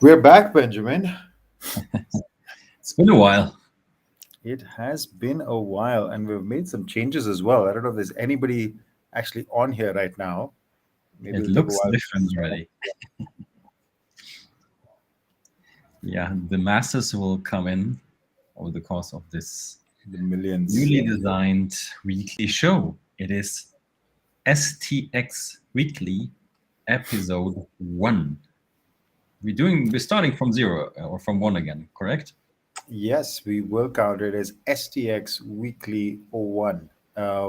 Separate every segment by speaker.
Speaker 1: We're back, Benjamin.
Speaker 2: It's been a while.
Speaker 1: It has been a while, and we've made some changes as well. I don't know if there's anybody actually on here right now. Maybe
Speaker 2: It
Speaker 1: it'll take a
Speaker 2: looks
Speaker 1: while.
Speaker 2: different already. Yeah, the masses will come in over the course of this
Speaker 1: The millions.
Speaker 2: newly designed weekly show. It is STX Weekly Episode 1. We're starting from 0 or from 1 again, correct?
Speaker 1: Yes, we will count it as STX Weekly 01.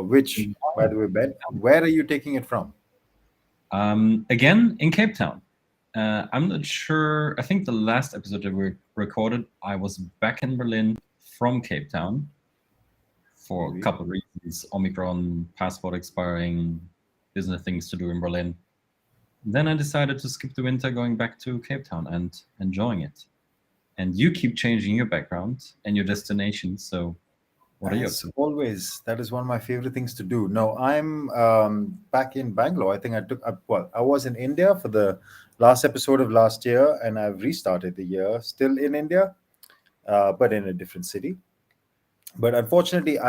Speaker 1: Which, by the way, Ben, where are you taking it from?
Speaker 2: Again, in Cape Town. I'm not sure. I think the last episode that we recorded, I was back in Berlin from Cape Town for a
Speaker 1: Maybe.
Speaker 2: couple of reasons: Omicron, passport expiring, business things to do in Berlin. Then I decided to skip the winter, going back to Cape Town and enjoying it. And you keep changing your background and your destination. So, what are you up
Speaker 1: As
Speaker 2: to?
Speaker 1: always, that is one of my favorite things to do. No, I'm back in Bangalore. I think I was in India for the last episode of last year, and I've restarted the year still in India, but in a different city. But unfortunately,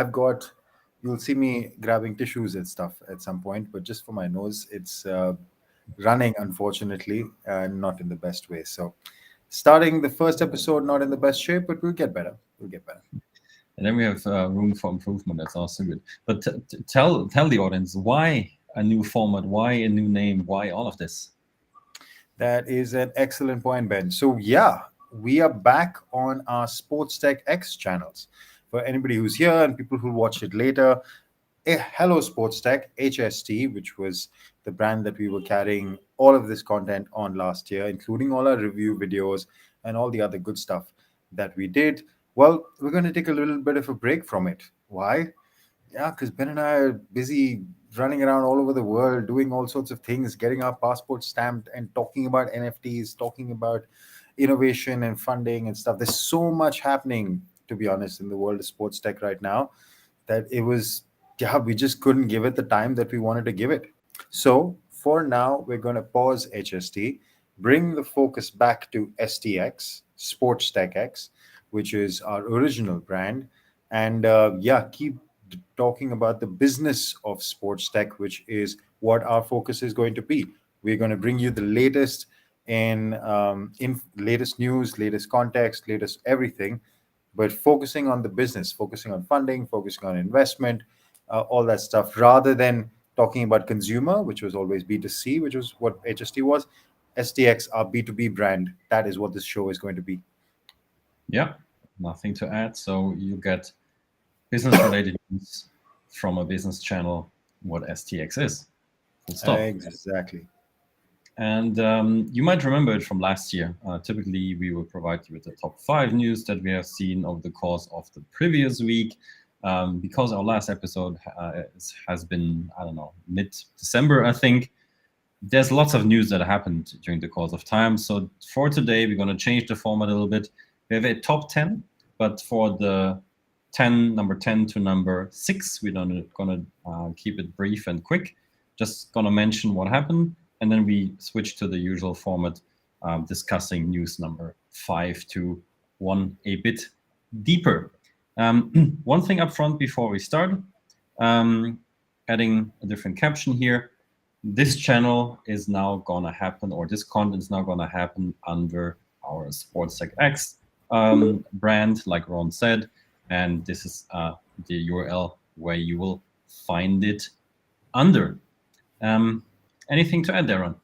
Speaker 1: you'll see me grabbing tissues and stuff at some point, but just for my nose, it's running, unfortunately, and not in the best way. So, starting the first episode, not in the best shape, but we'll get better. We'll get better.
Speaker 2: And then we have room for improvement. That's also good. But tell the audience why a new format, why a new name, why all of this.
Speaker 1: That is an excellent point, Ben. So, yeah, we are back on our Sports Tech X channels. For anybody who's here and people who watch it later, Hello Sports Tech, HST, which was the brand that we were carrying all of this content on last year, including all our review videos and all the other good stuff that we did. Well, we're going to take a little bit of a break from it. Why? Yeah, because Ben and I are busy running around all over the world, doing all sorts of things, getting our passports stamped, and talking about NFTs, talking about innovation and funding and stuff. There's so much happening, to be honest, in the world of sports tech right now that yeah, we just couldn't give it the time that we wanted to give it. So for now, we're going to pause HST, bring the focus back to STX, Sports Tech X, which is our original brand, and yeah, keep talking about the business of sports tech, which is what our focus is going to be. We're going to bring you the latest in latest news, latest context, latest everything, but focusing on the business, focusing on funding, focusing on investment, all that stuff, rather than talking about consumer, which was always B2C, which was what HST was. STX, our B2B brand, that is what this show is going to be.
Speaker 2: Yeah, nothing to add. So you get business related news from a business channel, what STX is. Full stop.
Speaker 1: Exactly.
Speaker 2: And you might remember it from last year. Typically, we will provide you with the top 5 news that we have seen over the course of the previous week. Because our last episode has been, I don't know, mid-December, I think. There's lots of news that happened during the course of time. So for today, we're going to change the format a little bit. We have a top 10, but for the number 10 to number 6, we're going to keep it brief and quick. Just going to mention what happened, and then we switch to the usual format, discussing news number 5 to 1 a bit deeper. One thing up front before we start, adding a different caption here. This channel is now gonna happen, or this content is now gonna happen under our Sports Tech X brand, like Ron said, and this is the URL where you will find it under. Anything to add there, Ron?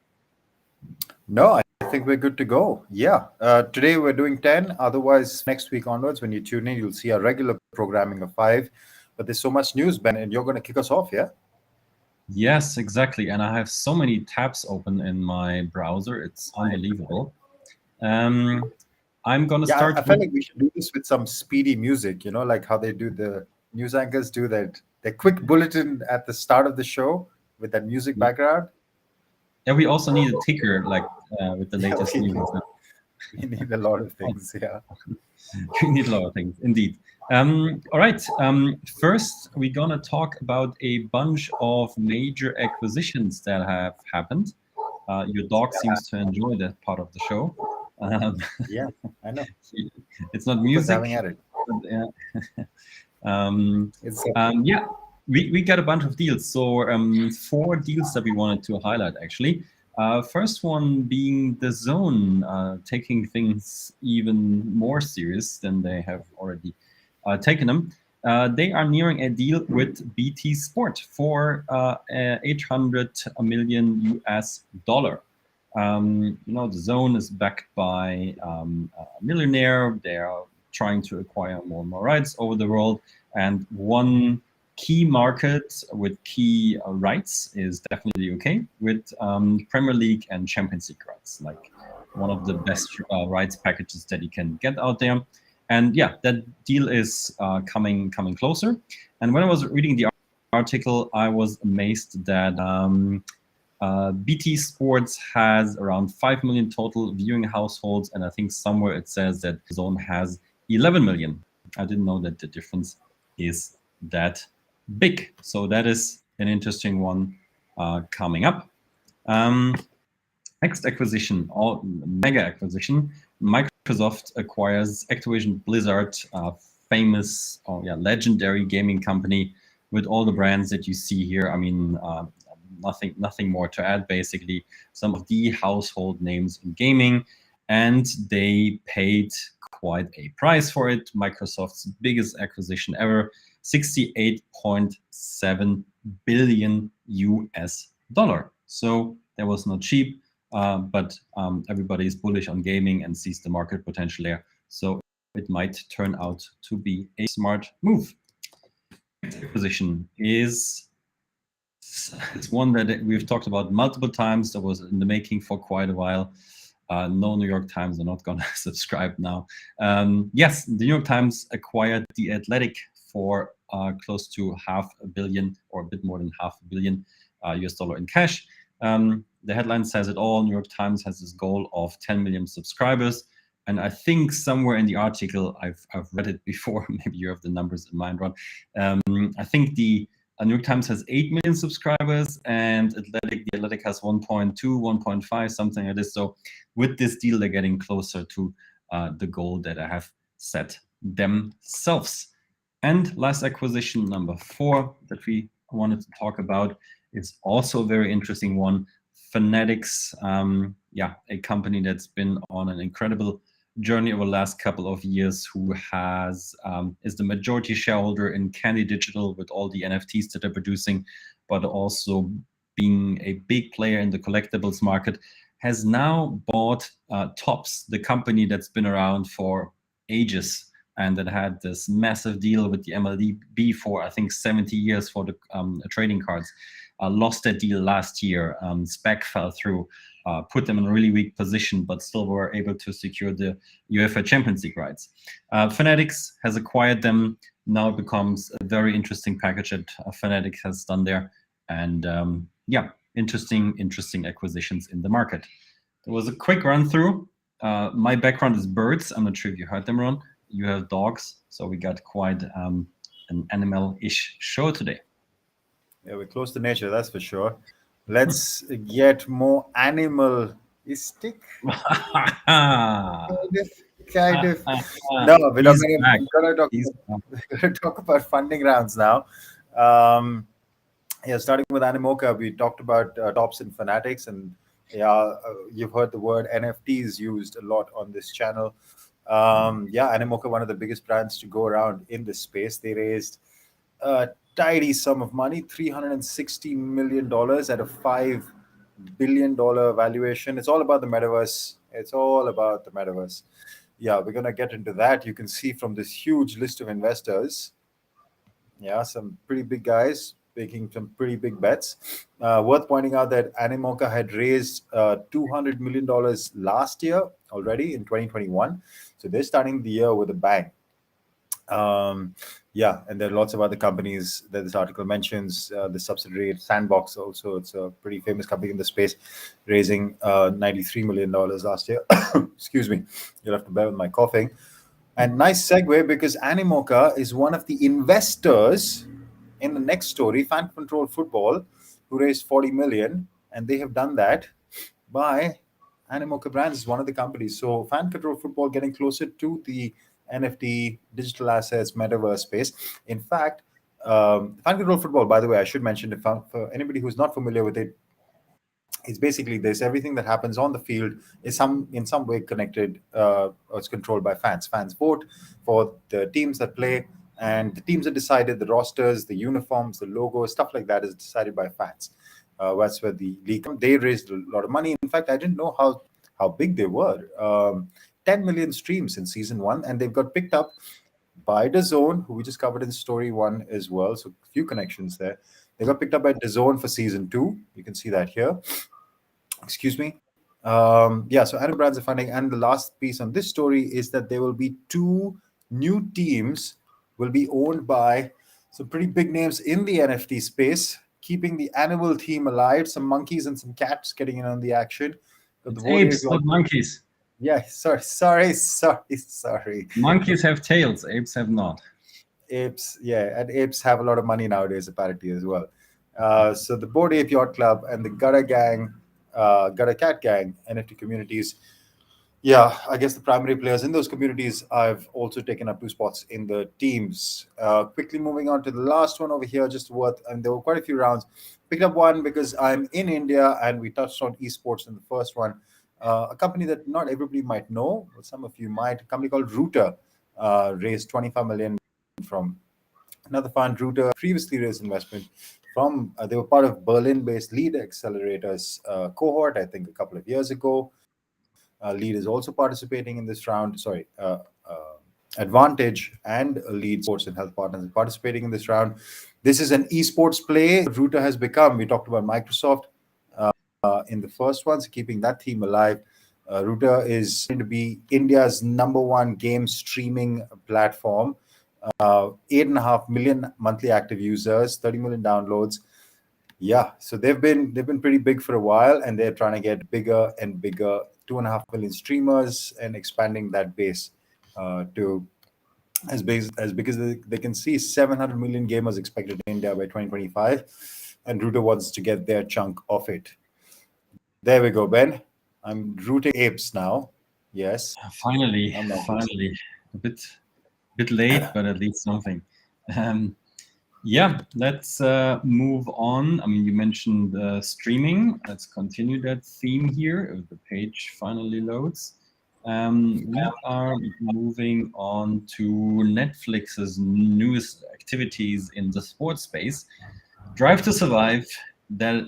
Speaker 1: No, I think we're good to go. Yeah. Today we're doing 10. Otherwise, next week onwards, when you tune in, you'll see our regular programming of 5. But there's so much news, Ben, and you're going to kick us off, yeah?
Speaker 2: Yes, exactly. And I have so many tabs open in my browser. It's unbelievable. I'm going to
Speaker 1: Yeah,
Speaker 2: start
Speaker 1: I felt like we should do this with some speedy music, like how they do the news anchors do that, the quick bulletin at the start of the show with that music background.
Speaker 2: Yeah, we also need a ticker, like with the
Speaker 1: Yeah,
Speaker 2: latest
Speaker 1: we
Speaker 2: news.
Speaker 1: do. We need a lot of things, yeah.
Speaker 2: We need a lot of things, indeed. All right. First, we're gonna talk about a bunch of major acquisitions that have happened. Your dog seems to enjoy that part of the show. Um,
Speaker 1: Yeah, I know.
Speaker 2: it's not
Speaker 1: Upa's
Speaker 2: music.
Speaker 1: having at it.
Speaker 2: But, um,
Speaker 1: It's
Speaker 2: yeah, we got a bunch of deals. So four deals that we wanted to highlight actually. First one being the Zone, taking things even more serious than they have already taken them. They are nearing a deal with BT Sport for 800 million US dollar. The Zone is backed by a millionaire. They are trying to acquire more and more rights over the world. And one key market with key rights is definitely the UK, with Premier League and Champions League rights, like one of the best rights packages that you can get out there. And yeah, that deal is coming closer. And when I was reading the article, I was amazed that BT Sports has around 5 million total viewing households, and I think somewhere it says that Zone has 11 million. I didn't know that the difference is that big. So that is an interesting one coming up. Next acquisition, or mega acquisition, Microsoft acquires Activision Blizzard, famous, legendary gaming company with all the brands that you see here. I mean, nothing more to add. Basically, some of the household names in gaming, and they paid quite a price for it. Microsoft's biggest acquisition ever, 68.7 billion US dollar. So that was not cheap. But everybody is bullish on gaming and sees the market potential there. So it might turn out to be a smart move. Acquisition is one that we've talked about multiple times. That was in the making for quite a while. No New York Times are not going to subscribe now. Yes, the New York Times acquired The Athletic for close to $500 million, or a bit more than $500 million US dollar in cash. The headline says it all. New York Times has this goal of 10 million subscribers. And I think somewhere in the article, I've read it before, maybe you have the numbers in mind, Ron. I think the New York Times has 8 million subscribers, and the Athletic has 1.2, 1.5, something like this. So with this deal, they're getting closer to the goal that I have set themselves. And last acquisition, number 4, that we wanted to talk about, is also a very interesting one. Fanatics, a company that's been on an incredible journey over the last couple of years, who is the majority shareholder in Candy Digital with all the NFTs that they're producing, but also being a big player in the collectibles market, has now bought Topps, the company that's been around for ages and that had this massive deal with the MLB for, I think, 70 years for the trading cards. Lost that deal last year. SPAC fell through, put them in a really weak position, but still were able to secure the UEFA Champions League rights. Fanatics has acquired them. Now it becomes a very interesting package that Fanatics has done there. And interesting acquisitions in the market. There was a quick run through. My background is birds. I'm not sure if you heard them, Ron. You have dogs. So we got quite an animal-ish show today.
Speaker 1: Yeah, we're close to nature, that's for sure. Let's get more animalistic. Kind of. No, we're not
Speaker 2: He's back.
Speaker 1: gonna talk.
Speaker 2: He's
Speaker 1: We're gonna talk about funding rounds now. Starting with Animoka, we talked about Tops and Fanatics, and you've heard the word NFTs used a lot on this channel. Animoka, one of the biggest brands to go around in this space. They raised a tidy sum of money, $360 million at a $5 billion valuation. It's all about the metaverse. It's all about the metaverse. Yeah, we're going to get into that. You can see from this huge list of investors, some pretty big guys making some pretty big bets. Worth pointing out that Animoka had raised $200 million last year already in 2021. So they're starting the year with a bang. And there are lots of other companies that this article mentions. The subsidiary Sandbox also, it's a pretty famous company in the space, raising $93 million last year. Excuse me, you'll have to bear with my coughing. And nice segue, because Animoka is one of the investors in the next story, FanControl Football, who raised 40 million, and they have done that by Animoka Brands is one of the companies. So FanControl Football getting closer to the NFT, digital assets, metaverse space. In fact, FanControl Football, by the way, I should mention, if for anybody who's not familiar with it, it's basically this: everything that happens on the field is in some way connected, or it's controlled by fans. Fans vote for the teams that play, and the teams are decided. The rosters, the uniforms, the logos, stuff like that is decided by fans. That's where the league. They raised a lot of money. In fact, I didn't know how big they were. 10 million streams in season one, and they've got picked up by DAZN, who we just covered in story one as well. So a few connections there. They got picked up by DAZN for season two. You can see that here. Excuse me. Yeah, so Anime Brands are funding. And the last piece on this story is that there will be two new teams will be owned by some pretty big names in the NFT space, keeping the animal theme alive. Some monkeys and some cats getting in on the action. Got the
Speaker 2: It's
Speaker 1: board
Speaker 2: apes,
Speaker 1: here.
Speaker 2: not monkeys.
Speaker 1: Yeah, sorry.
Speaker 2: Monkeys have tails, apes have not.
Speaker 1: Apes, yeah, and apes have a lot of money nowadays, apparently, as well. So the Bored Ape Yacht Club and the Gutta Gang, Gutta Cat Gang NFT communities. Yeah, I guess the primary players in those communities. I've also taken up two spots in the teams. Quickly moving on to the last one over here, just worth, and there were quite a few rounds. Picked up one because I'm in India, and we touched on esports in the first one. A company that not everybody might know, but some of you might. A company called Router raised 25 million from another fund. Router previously raised investment from, they were part of Berlin-based Lead Accelerators cohort, I think a couple of years ago. Lead is also participating in this round. Sorry, Advantage and Lead Sports and Health Partners are participating in this round. This is an esports play. Router has become, we talked about Microsoft in the first one, so keeping that theme alive. Router is going to be India's number one game streaming platform. 8.5 million monthly active users, 30 million downloads. Yeah, so they've been pretty big for a while, and they're trying to get bigger and bigger. 2.5 million streamers and expanding that base to as big as, because they can see 700 million gamers expected in India by 2025, and Router wants to get their chunk of it. There we go, Ben. I'm rooting apes now. Yes.
Speaker 2: Finally, a bit late, but at least something. Yeah, let's move on. I mean, you mentioned streaming. Let's continue that theme here. If the page finally loads. We are moving on to Netflix's newest activities in the sports space. Drive to Survive, that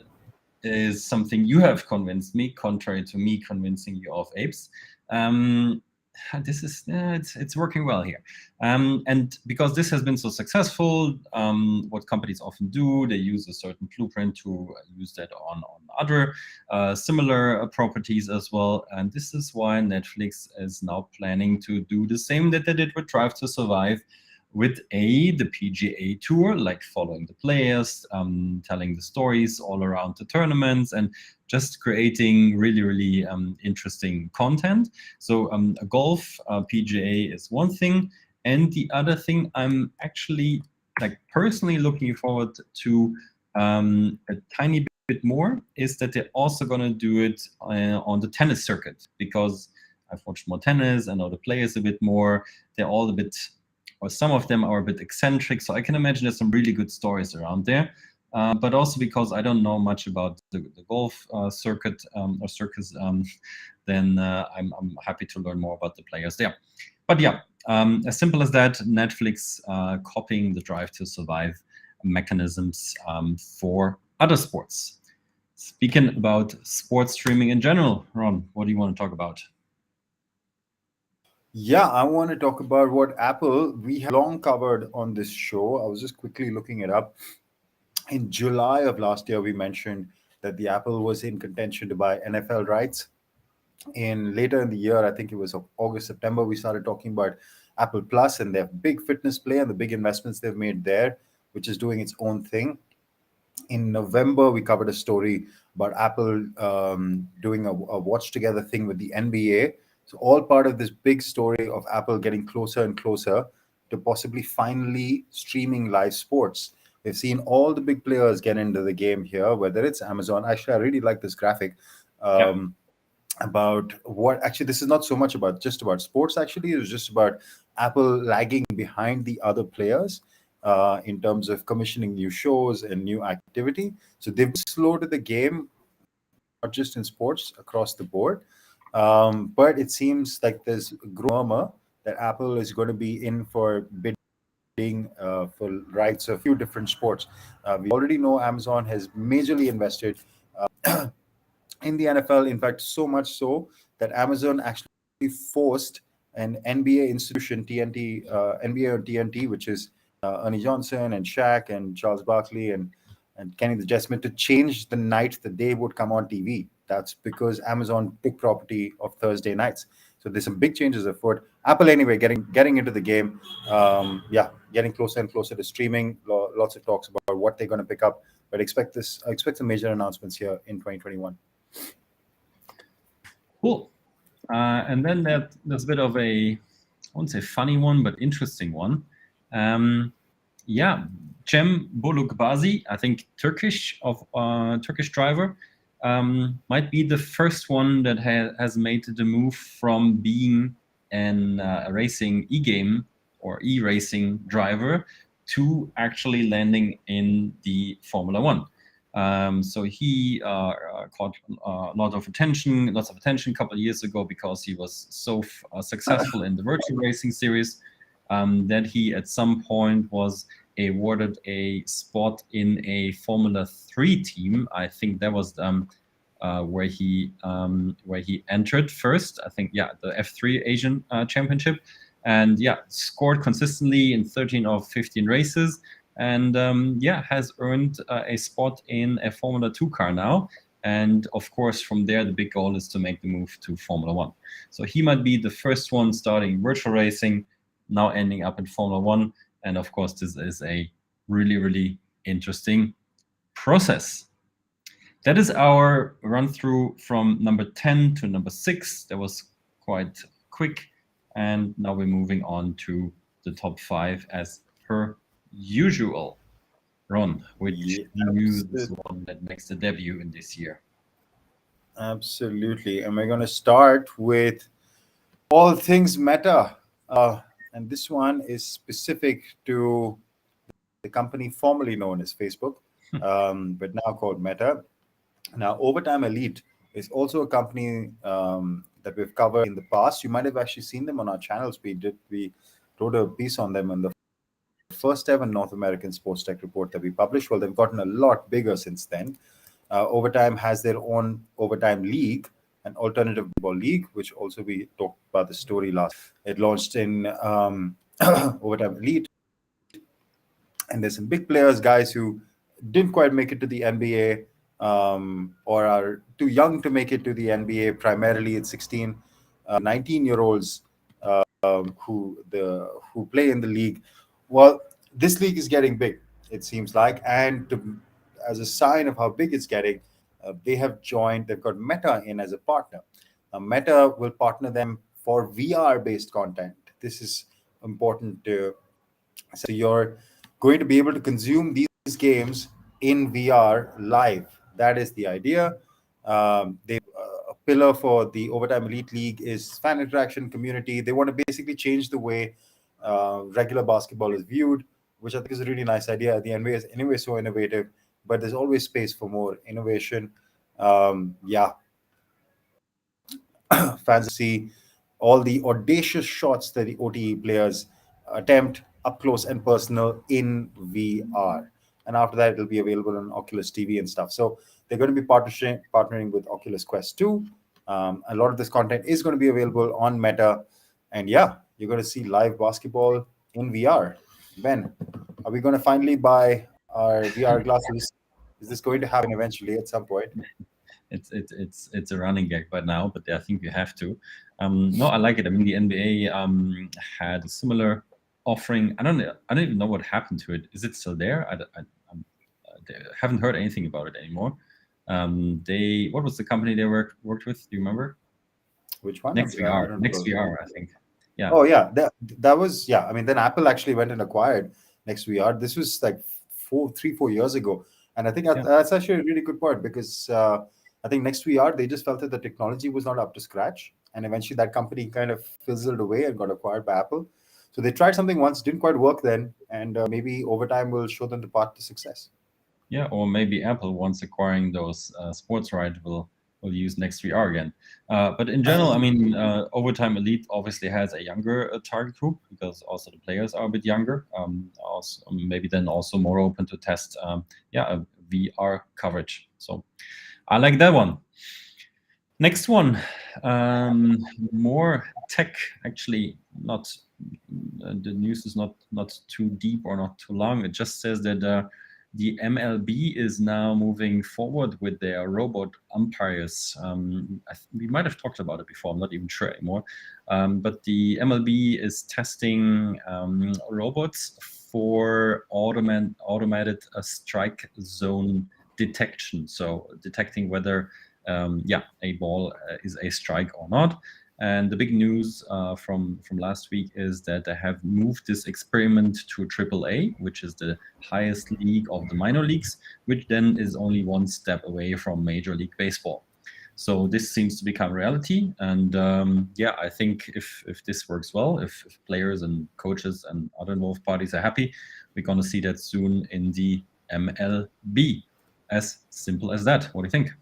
Speaker 2: is something you have convinced me, contrary to me convincing you of apes. This is it's working well here, and because this has been so successful, what companies often do, they use a certain blueprint to use that on other similar properties as well, and this is why Netflix is now planning to do the same that they did with Drive to Survive, with the PGA Tour, like following the players, telling the stories all around the tournaments, and just creating really interesting content. So a golf PGA is one thing, and the other thing I'm actually personally looking forward to a tiny bit more is that they're also going to do it on the tennis circuit, because I've watched more tennis, I know the players a bit more. They're all a bit, or some of them are a bit eccentric, so I can imagine there's some really good stories around there. But also because I don't know much about the golf circuit or circus, then I'm happy to learn more about the players there. But yeah, as simple as that, Netflix copying the Drive to Survive mechanisms for other sports. Speaking about sports streaming in general, Ron, what do you want to talk about?
Speaker 1: Yeah, I want to talk about what Apple we have long covered on this show. I was just quickly looking it up. In July of last year, we mentioned that the Apple was in contention to buy NFL rights. Later in the year, I think it was August, September, we started talking about Apple Plus and their big fitness play and the big investments they've made there, which is doing its own thing. In November, we covered a story about Apple doing a watch together thing with the NBA. So all part of this big story of Apple getting closer and closer to possibly finally streaming live sports. We've seen all the big players get into the game here, whether it's Amazon. Actually, I really like this graphic. about what actually this is not so much about just about sports. Actually, it was just about Apple lagging behind the other players in terms of commissioning new shows and new activity. So they've been slow to the game, not just in sports, across the board. But it seems like there's a growing murmur that Apple is going to be in for bidding for rights of a few different sports. We already know Amazon has majorly invested in the NFL. In fact, so much so that Amazon actually forced an NBA institution, TNT, NBA on TNT, which is Ernie Johnson and Shaq and Charles Barkley and Kenny the Jessman, to change the night that they would come on TV. That's because Amazon took property of Thursday nights. So there's some big changes afoot. Apple, anyway, getting into the game. Yeah, getting closer and closer to streaming. Lots of talks about what they're going to pick up, but expect some major announcements here in 2021.
Speaker 2: Cool. And then there's a bit of a, I won't say funny one, but interesting one. Yeah, Cem Bolukbazi, I think Turkish driver, might be the first one that has made the move from being a racing e-game or e-racing driver to actually landing in the Formula One. So he caught lots of attention a couple of years ago because he was so successful in the virtual racing series that he at some point was awarded a spot in a Formula 3 team. I think that was where he entered first. I think, yeah, the F3 Asian Championship, and yeah, scored consistently in 13 of 15 races. And yeah, has earned a spot in a Formula 2 car now. And of course, from there, the big goal is to make the move to Formula 1. So he might be the first one starting virtual racing, now ending up in Formula 1. And of course, this is a really, really interesting process. That is our run through from number 10 to number 6. That was quite quick. And now we're moving on to the top 5 as per usual. Ron, which news is one that makes the debut in this year?
Speaker 1: Absolutely. And we're going to start with all things Meta. And this one is specific to the company formerly known as Facebook, but now called Meta. Now, Overtime Elite is also a company that we've covered in the past. You might have actually seen them on our channels. We wrote a piece on them in the first ever North American sports tech report that we published. Well, they've gotten a lot bigger since then. Overtime has their own Overtime League, an alternative football league, which also we talked about the story last. It launched in Overtime Elite, and there's some big players, guys who didn't quite make it to the NBA or are too young to make it to the NBA. Primarily, it's 16, 19-year-olds who play in the league. Well, this league is getting big, it seems like, and as a sign of how big it's getting, they've got Meta in as a partner. Meta will partner them for VR-based content. This is important to, so you're going to be able to consume these games in VR live. That is the idea. A pillar for the Overtime Elite League is fan interaction, community. They want to basically change the way regular basketball is viewed, which I think is a really nice idea. The NBA is anyway so innovative, but there's always space for more innovation. Yeah, fans see all the audacious shots that the OTE players attempt up close and personal in VR. And after that, it'll be available on Oculus TV and stuff. So they're going to be partnering with Oculus Quest 2. A lot of this content is going to be available on Meta. And yeah, you're going to see live basketball in VR. Ben, are we going to finally buy our VR glasses? Is this going to happen eventually at some point?
Speaker 2: It's a running gag by now, but I think we have to. No, I like it. I mean, the NBA had a similar offering. I don't even know what happened to it. Is it still there? I haven't heard anything about it anymore. What was the company they worked with? Do you remember?
Speaker 1: Which one?
Speaker 2: Next VR, I think. Yeah.
Speaker 1: Oh yeah, that was, yeah. I mean, then Apple actually went and acquired Next VR. This was like 4 years ago, and I think that's actually a really good point because I think next VR, they just felt that the technology was not up to scratch. And eventually that company kind of fizzled away and got acquired by Apple. So they tried something once, didn't quite work then. And maybe over time will show them the path to success.
Speaker 2: Yeah, or maybe Apple, once acquiring those sports rights, will use Next VR again. But in general, I mean, Overtime Elite obviously has a younger target group because also the players are a bit younger. Also, maybe then also more open to test, a VR coverage. So I like that one. Next one, more tech. Actually, not the news is not too deep or not too long. It just says that the MLB is now moving forward with their robot umpires. We might have talked about it before. I'm not even sure anymore. But the MLB is testing robots for automated strike zone detection. So detecting whether a ball is a strike or not. And the big news from last week is that they have moved this experiment to AAA, which is the highest league of the minor leagues, which then is only one step away from Major League Baseball. So this seems to become reality, and I think if this works well, if players and coaches and other involved parties are happy, we're going to see that soon in the MLB. As simple as that. What do you think?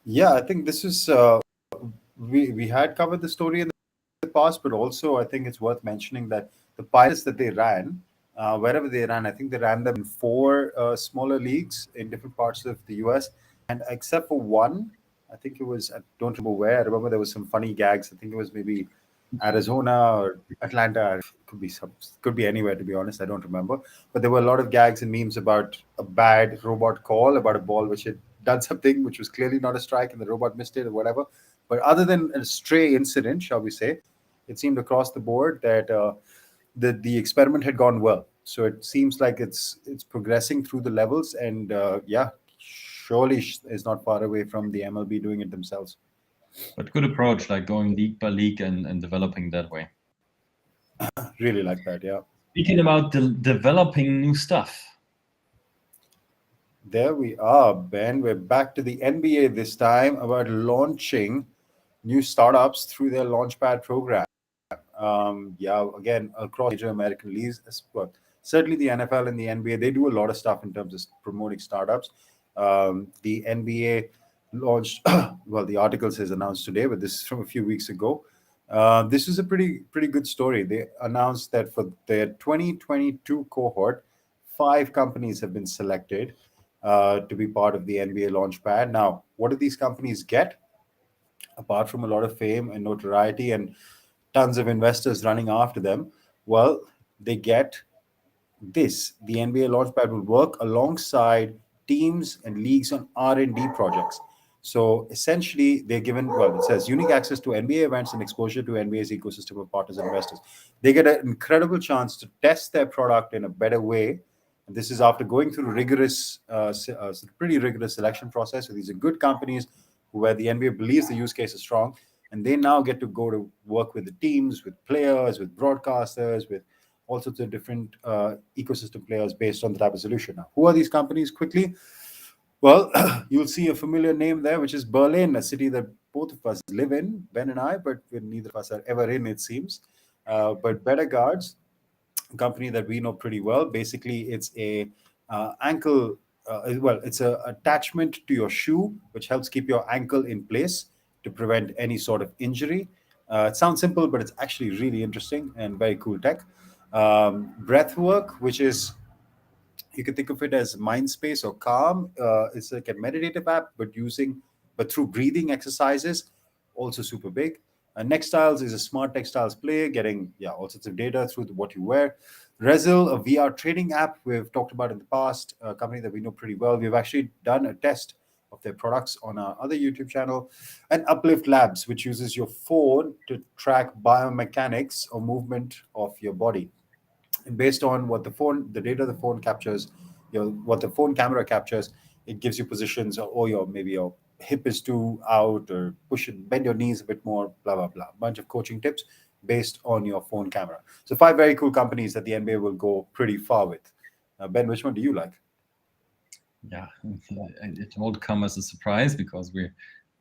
Speaker 1: Yeah, I think this is we had covered the story in the past, but also I think it's worth mentioning that the pilots that they ran, wherever they ran, I think they ran them in four smaller leagues in different parts of the US, and except for one, I think it was, I don't remember where. I remember there was some funny gags. I think it was maybe Arizona or Atlanta. Could be anywhere, to be honest. I don't remember. But there were a lot of gags and memes about a bad robot call about a ball which had done something which was clearly not a strike, and the robot missed it or whatever. But other than a stray incident, shall we say, it seemed across the board that the experiment had gone well. So it seems like it's progressing through the levels, and surely is not far away from the MLB doing it themselves.
Speaker 2: But good approach, like going league by league and developing that way.
Speaker 1: Really like that, yeah.
Speaker 2: Speaking about developing new stuff.
Speaker 1: There we are, Ben. We're back to the NBA this time about launching new startups through their Launchpad program. Again, across major American leagues, well, certainly the NFL and the NBA, they do a lot of stuff in terms of promoting startups. The NBA launched, well, the article says announced today, but this is from a few weeks ago. This is a pretty good story. They announced that for their 2022 cohort, 5 companies have been selected to be part of the NBA Launchpad. Now, what do these companies get? Apart from a lot of fame and notoriety and tons of investors running after them, well, they get this. The NBA Launchpad will work alongside teams and leagues on R&D projects. So essentially, they're given, well, it says unique access to NBA events and exposure to NBA's ecosystem of partners and investors. They get an incredible chance to test their product in a better way. And this is after going through pretty rigorous selection process. So these are good companies where the NBA believes the use case is strong, and they now get to go to work with the teams, with players, with broadcasters, with all sorts of different ecosystem players based on the type of solution. Now, who are these companies quickly? Well, you'll see a familiar name there, which is Berlin, a city that both of us live in, Ben and I, but neither of us are ever in, it seems. But Better Guards, a company that we know pretty well. Basically, it's a ankle. It's a attachment to your shoe, which helps keep your ankle in place to prevent any sort of injury. It sounds simple, but it's actually really interesting and very cool tech. Breathwork, which is, you can think of it as Mindspace or Calm. It's like a meditative app, but through breathing exercises, also super big. Nextiles is a smart textiles player, getting all sorts of data through what you wear. Resil, a VR trading app we've talked about in the past, a company that we know pretty well. We've actually done a test of their products on our other YouTube channel. And Uplift Labs, which uses your phone to track biomechanics or movement of your body. And based on the data the phone captures, what the phone camera captures, it gives you positions, or maybe your hip is too out, or bend your knees a bit more, blah blah blah. Bunch of coaching tips based on your phone camera. So 5 very cool companies that the NBA will go pretty far with. Ben, which one do you like?
Speaker 2: Yeah, it won't come as a surprise because we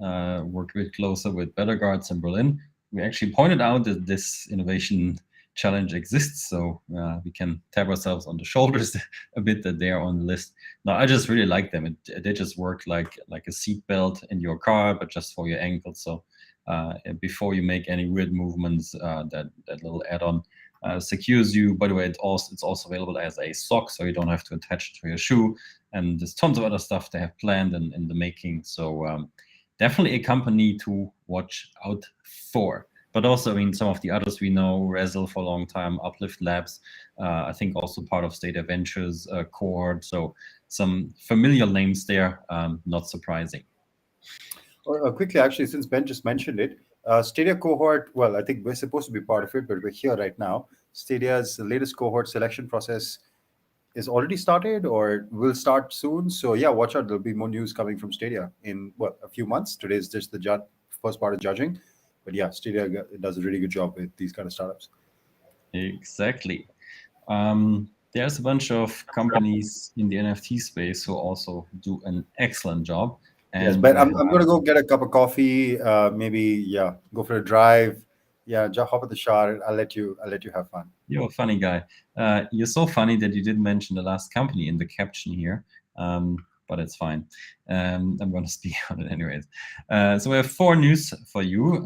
Speaker 2: worked a bit closer with Better Guards in Berlin. We actually pointed out that this innovation challenge exists, so we can tap ourselves on the shoulders a bit that they are on the list. Now, I just really like them. They just work like a seat belt in your car, but just for your ankles. So before you make any weird movements, that little add-on secures you. By the way, it's also available as a sock, so you don't have to attach it to your shoe. And there's tons of other stuff they have planned and in the making. So definitely a company to watch out for. But also, I mean, some of the others we know, Rezel for a long time, Uplift Labs, I think also part of Stadia Ventures, Cohort. So some familiar names there, not surprising.
Speaker 1: Quickly, actually, since Ben just mentioned it, Stadia cohort, well, I think we're supposed to be part of it, but we're here right now. Stadia's latest cohort selection process is already started or will start soon. So yeah, watch out. There'll be more news coming from Stadia in what, a few months. Today is just the first part of judging, but yeah, Stadia does a really good job with these kind of startups.
Speaker 2: Exactly. There's a bunch of companies in the NFT space who also do an excellent job.
Speaker 1: Yes,
Speaker 2: And
Speaker 1: but
Speaker 2: we
Speaker 1: I'm
Speaker 2: have
Speaker 1: gonna go get a cup of coffee. Maybe yeah, go for a drive. Yeah, hop at the shower. I'll let you have fun.
Speaker 2: You're a funny guy. You're so funny that you didn't mention the last company in the caption here, but it's fine. I'm going to speak on it anyways. So we have 4 news for you.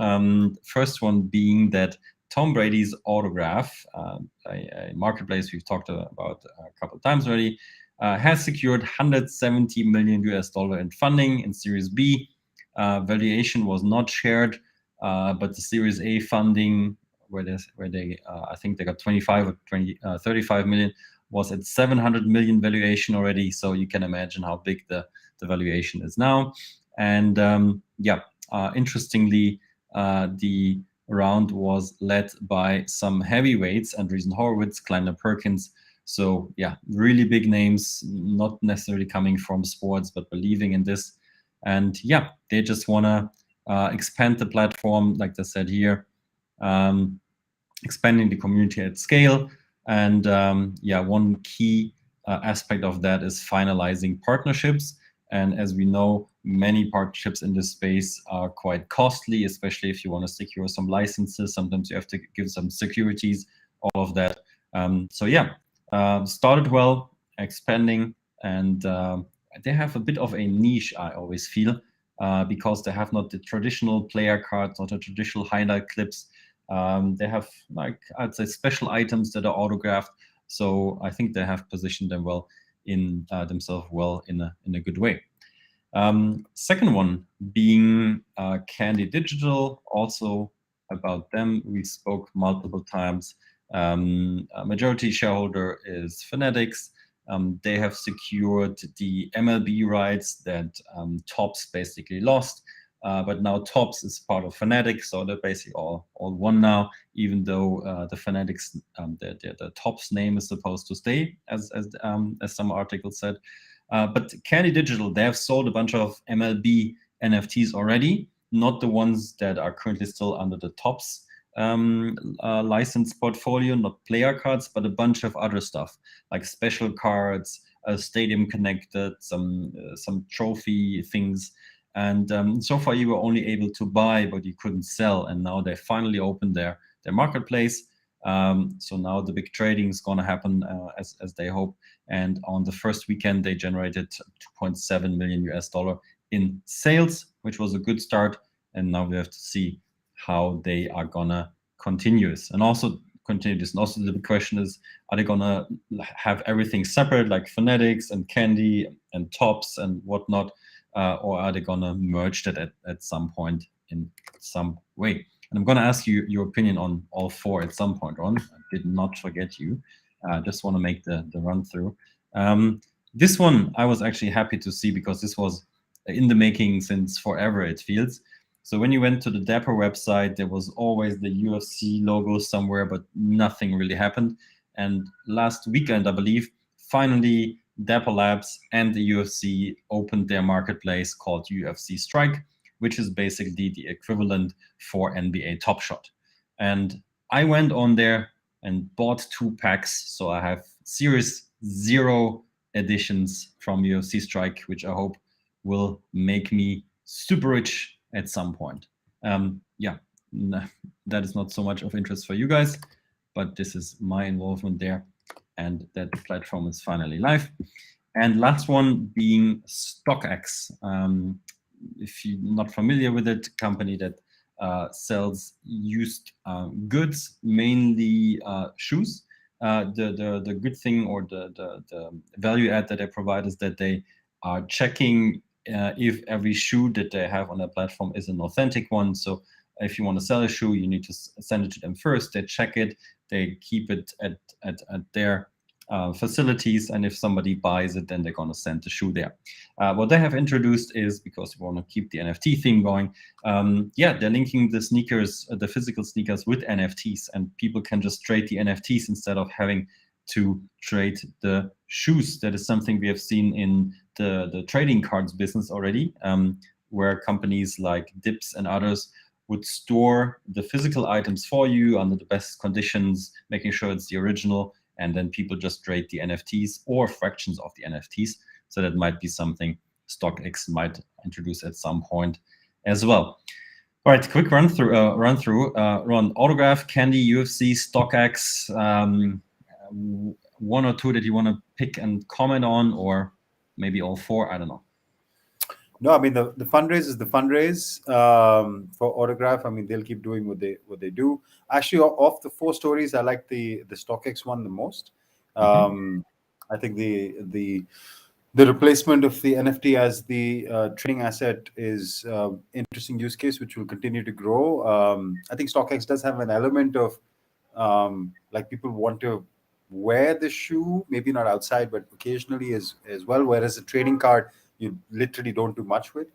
Speaker 2: First one being that Tom Brady's autograph, a marketplace we've talked about a couple of times already, has secured 170 million US dollar in funding in Series B. Valuation was not shared, but the Series A funding where they I think they got 25 or 35 million was at 700 million valuation already. So you can imagine how big the valuation is now. And interestingly, the round was led by some heavyweights: Andreessen Horowitz, Kleiner Perkins. So yeah, really big names, not necessarily coming from sports, but believing in this. And yeah, they just want to expand the platform, like they said here. Um, Expanding the community at scale. And one key aspect of that is finalizing partnerships. And as we know, many partnerships in this space are quite costly, especially if you want to secure some licenses. Sometimes you have to give some securities, all of that. Started well, expanding, and they have a bit of a niche, I always feel, because they have not the traditional player cards, not the traditional highlight clips. They have, like, I'd say, special items that are autographed. So I think they have positioned them well in themselves well in a good way. Second one being Candy Digital. Also about them, we spoke multiple times. A majority shareholder is Fanatics. They have secured the MLB rights that Topps basically lost. But now Topps is part of Fanatics, so they're basically all one now. Even though the Fanatics, the Topps name is supposed to stay, as some articles said. But Candy Digital, they have sold a bunch of MLB NFTs already, not the ones that are currently still under the Topps license portfolio, not player cards, but a bunch of other stuff like special cards, stadium connected, some trophy things. And so far, you were only able to buy, but you couldn't sell. And now they finally opened their marketplace. So now the big trading is going to happen as they hope. And on the first weekend, they generated 2.7 million US dollar in sales, which was a good start. And now we have to see how they are going to continue this. And also continue this. And also the big question is, are they going to have everything separate, like Fanatics and Candy and Topps and whatnot? Or are they going to merge that at some point in some way? And I'm going to ask you your opinion on all 4 at some point, Ron. I did not forget you. Just want to make the run through. This one I was actually happy to see because this was in the making since forever, it feels. So when you went to the Dapper website, there was always the UFC logo somewhere, but nothing really happened. And last weekend, I believe, finally Dapper Labs and the UFC opened their marketplace called UFC Strike, which is basically the equivalent for NBA Top Shot. And I went on there and bought 2 packs. So I have Series 0 editions from UFC Strike, which I hope will make me super rich at some point. Yeah, that is not so much of interest for you guys, but this is my involvement there, and that platform is finally live. And last one being StockX. If you're not familiar with it, company that sells used goods, mainly shoes. The good thing, or the value add that they provide, is that they are checking if every shoe that they have on their platform is an authentic one. So if you want to sell a shoe, you need to send it to them first. They check it, they keep it at their facilities, and if somebody buys it, then they're going to send the shoe there. What they have introduced is, because we want to keep the NFT theme going, they're linking the sneakers, the physical sneakers, with NFTs, and people can just trade the NFTs instead of having to trade the shoes. That is something we have seen in the trading cards business already, where companies like Dips and others would store the physical items for you under the best conditions, making sure it's the original, and then people just trade the NFTs or fractions of the NFTs. So that might be something StockX might introduce at some point as well. All right, quick run through. Ron, Autograph, Candy, UFC, StockX. One or two that you want to pick and comment on, or maybe all four? I don't know.
Speaker 1: No, I mean the fundraise is the fundraise for Autograph. I mean, they'll keep doing what they do. Actually, of the four stories, I like the StockX one the most. I think the replacement of the NFT as the trading asset is interesting use case, which will continue to grow. I think StockX does have an element of like people want to wear the shoe, maybe not outside, but occasionally as well. Whereas a trading card, you literally don't do much with.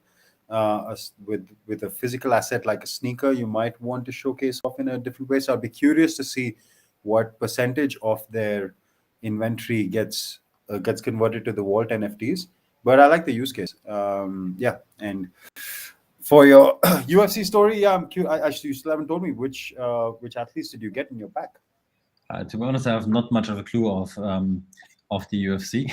Speaker 1: With a physical asset like a sneaker, you might want to showcase off in a different way. So I'd be curious to see what percentage of their inventory gets converted to the Vault NFTs. But I like the use case. And for your UFC story, I'm curious. Actually, you still haven't told me which athletes did you get in your pack?
Speaker 2: To be honest, I have not much of a clue of the UFC.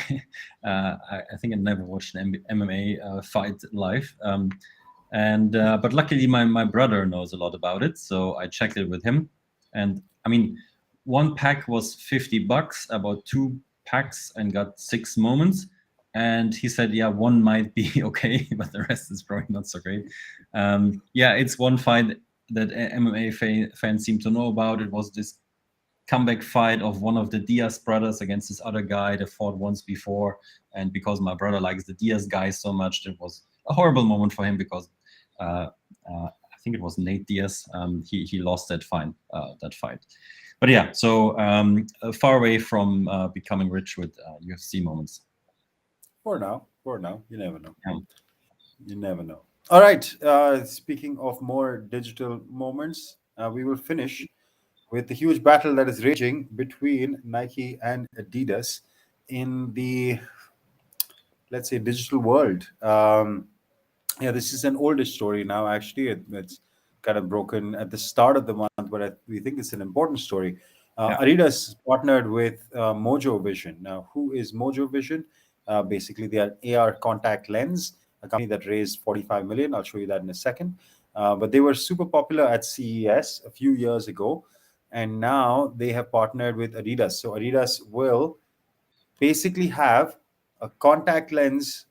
Speaker 2: I think I never watched an MMA fight live. But luckily, my brother knows a lot about it, so I checked it with him. And I mean, one pack was $50. I bought two packs and got 6 moments. And he said, yeah, one might be okay, but the rest is probably not so great. It's one fight that MMA fans seem to know about. It was this comeback fight of one of the Diaz brothers against this other guy that fought once before. And because my brother likes the Diaz guy so much, it was a horrible moment for him, because I think it was Nate Diaz. He lost that fight. But yeah, so far away from becoming rich with UFC moments.
Speaker 1: For now, you never know.
Speaker 2: Yeah.
Speaker 1: You never know. All right. Speaking of more digital moments, we will finish with the huge battle that is raging between Nike and Adidas in the, let's say, digital world. This is an older story now. Actually, it's kind of broken at the start of the month, but we think it's an important story. Adidas partnered with Mojo Vision. Now, who is Mojo Vision? Basically, they are AR contact lens, a company that raised 45 million. I'll show you that in a second. But they were super popular at CES a few years ago, and now they have partnered with Adidas. So Adidas will basically have a contact lens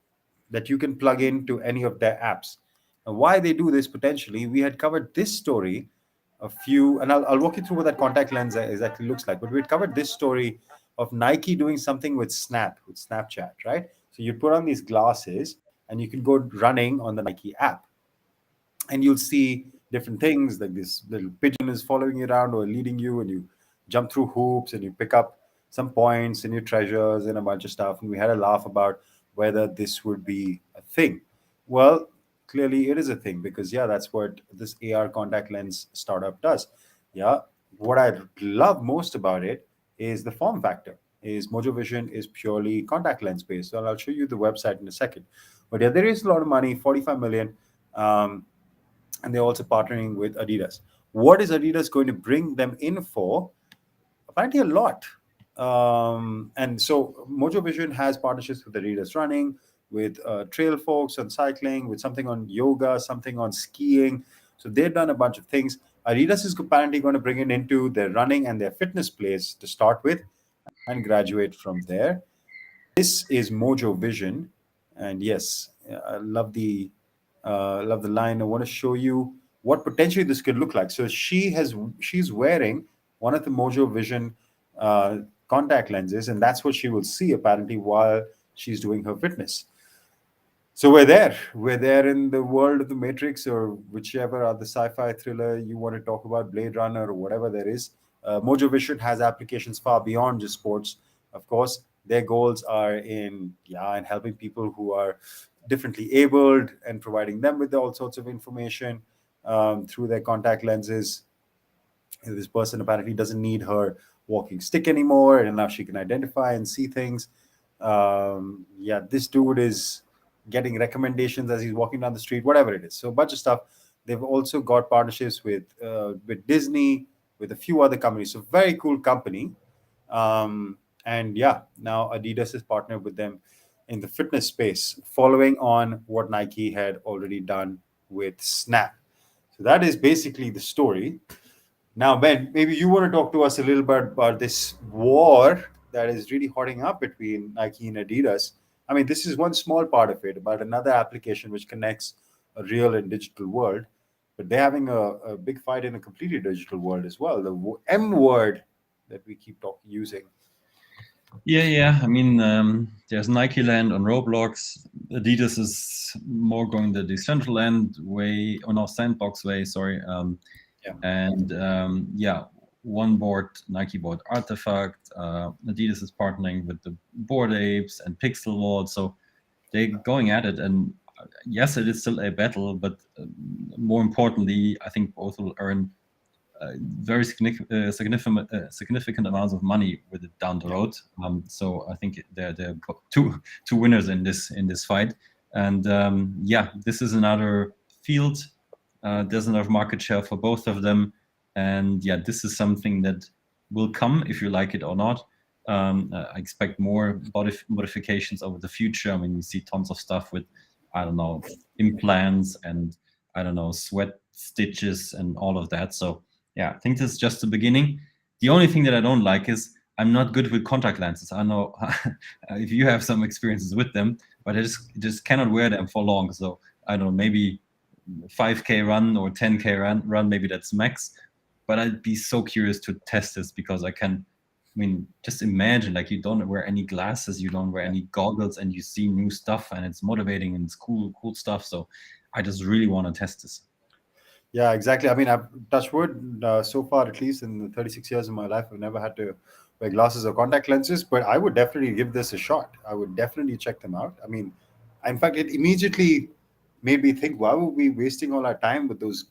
Speaker 1: that you can plug into any of their apps. Now, why they do this potentially, we had covered this story and I'll walk you through what that contact lens exactly looks like. But we had covered this story of Nike doing something with Snapchat, right? So you put on these glasses and you can go running on the Nike app, and you'll see different things, like this little pigeon is following you around or leading you, and you jump through hoops and you pick up some points and your treasures and a bunch of stuff. And we had a laugh about whether this would be a thing. Well, clearly it is a thing, because that's what this AR contact lens startup does. What I love most about it is the form factor. Is Mojo Vision is purely contact lens based. So I'll show you the website in a second. But there is a lot of money, 45 million. And they're also partnering with Adidas. What is Adidas going to bring them in for? Apparently a lot. And so Mojo Vision has partnerships with Adidas running, with trail folks on cycling, with something on yoga, something on skiing. So they've done a bunch of things. Adidas is apparently going to bring it into their running and their fitness place to start with and graduate from there. This is Mojo Vision, and yes, I love the line. I want to show you what potentially this could look like. So she's wearing one of the Mojo Vision uh, contact lenses, and that's what she will see apparently while she's doing her fitness. So we're there. We're there in the world of the Matrix or whichever other sci-fi thriller you want to talk about, Blade Runner or whatever there is. Mojo Vision has applications far beyond just sports. Of course, their goals are in helping people who are differently abled and providing them with all sorts of information through their contact lenses. This person apparently doesn't need her walking stick anymore, and now she can identify and see things. Yeah, this dude is getting recommendations as he's walking down the street, whatever it is. So a bunch of stuff. They've also got partnerships with Disney, with a few other companies. So very cool company. And yeah, now Adidas is partnered with them in the fitness space, following on what Nike had already done with Snap. So that is basically the story. Now, Ben, maybe you want to talk to us a little bit about this war that is really hotting up between Nike and Adidas. I mean, this is one small part of it, about another application which connects a real and digital world. But they're having a big fight in a completely digital world as well. The M word that we keep using.
Speaker 2: Yeah. I mean, there's Nike Land on Roblox. Adidas is more going the Decentraland way, or no, Sandbox way. Sorry.
Speaker 1: Yeah.
Speaker 2: And one board, Nike board Artifact. Adidas is partnering with the Bored Apes and Pixel World. So they're going at it. And yes, it is still a battle, but more importantly, I think both will earn very significant amounts of money with it down the road. So I think there are two winners in this fight. And this is another field. There's enough market share for both of them. And yeah, this is something that will come if you like it or not. I expect more modifications over the future. I mean, we see tons of stuff with, I don't know, implants and, I don't know, sweat stitches and all of that. So yeah, I think this is just the beginning. The only thing that I don't like is I'm not good with contact lenses. I know if you have some experiences with them, but I just cannot wear them for long. So I don't know, maybe 5K run or 10K run, maybe that's max. But I'd be so curious to test this because just imagine, like, you don't wear any glasses, you don't wear any goggles, and you see new stuff, and it's motivating and it's cool stuff. So I just really want to test this.
Speaker 1: Yeah, exactly. I mean, I've touched wood so far, at least in the 36 years of my life, I've never had to wear glasses or contact lenses, but I would definitely give this a shot. I would definitely check them out. I mean, in fact, it immediately made me think, why would we be wasting all our time with those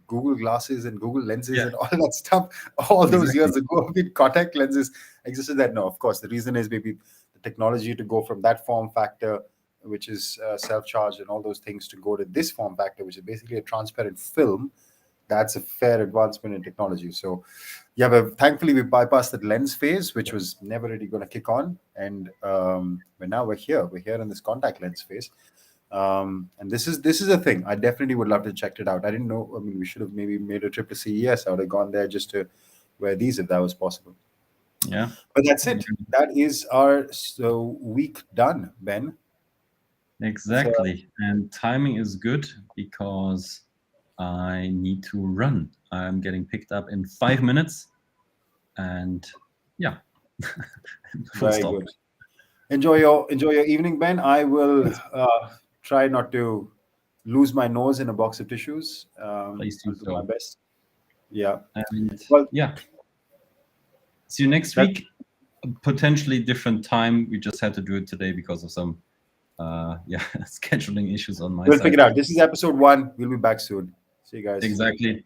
Speaker 1: Google glasses and Google lenses and all that stuff all those years ago? I mean, contact lenses existed that. No, of course, the reason is maybe the technology to go from that form factor, which is self-charged and all those things, to go to this form factor, which is basically a transparent film. That's a fair advancement in technology. So yeah, but thankfully we bypassed that lens phase, which was never really going to kick on. And but now we're here in this contact lens phase. And this is a thing I definitely would love to check it out. I didn't know. I mean, we should have maybe made a trip to CES. I would have gone there just to wear these if that was possible.
Speaker 2: Yeah,
Speaker 1: but that's it. That is our week done, Ben.
Speaker 2: Exactly. And timing is good because I need to run. I'm getting picked up in 5 minutes. And yeah, full
Speaker 1: Very
Speaker 2: stop.
Speaker 1: good. Enjoy your evening, Ben. I will try not to lose my nose in a box of tissues.
Speaker 2: Please
Speaker 1: I'll
Speaker 2: do
Speaker 1: do my
Speaker 2: so.
Speaker 1: best. Yeah.
Speaker 2: And
Speaker 1: Well,
Speaker 2: yeah, see you next
Speaker 1: that-
Speaker 2: week. A potentially different time. We just had to do it today because of some scheduling issues on my
Speaker 1: we'll
Speaker 2: side.
Speaker 1: figure it out. This is episode 1. We'll be back soon. See you guys.
Speaker 2: Exactly.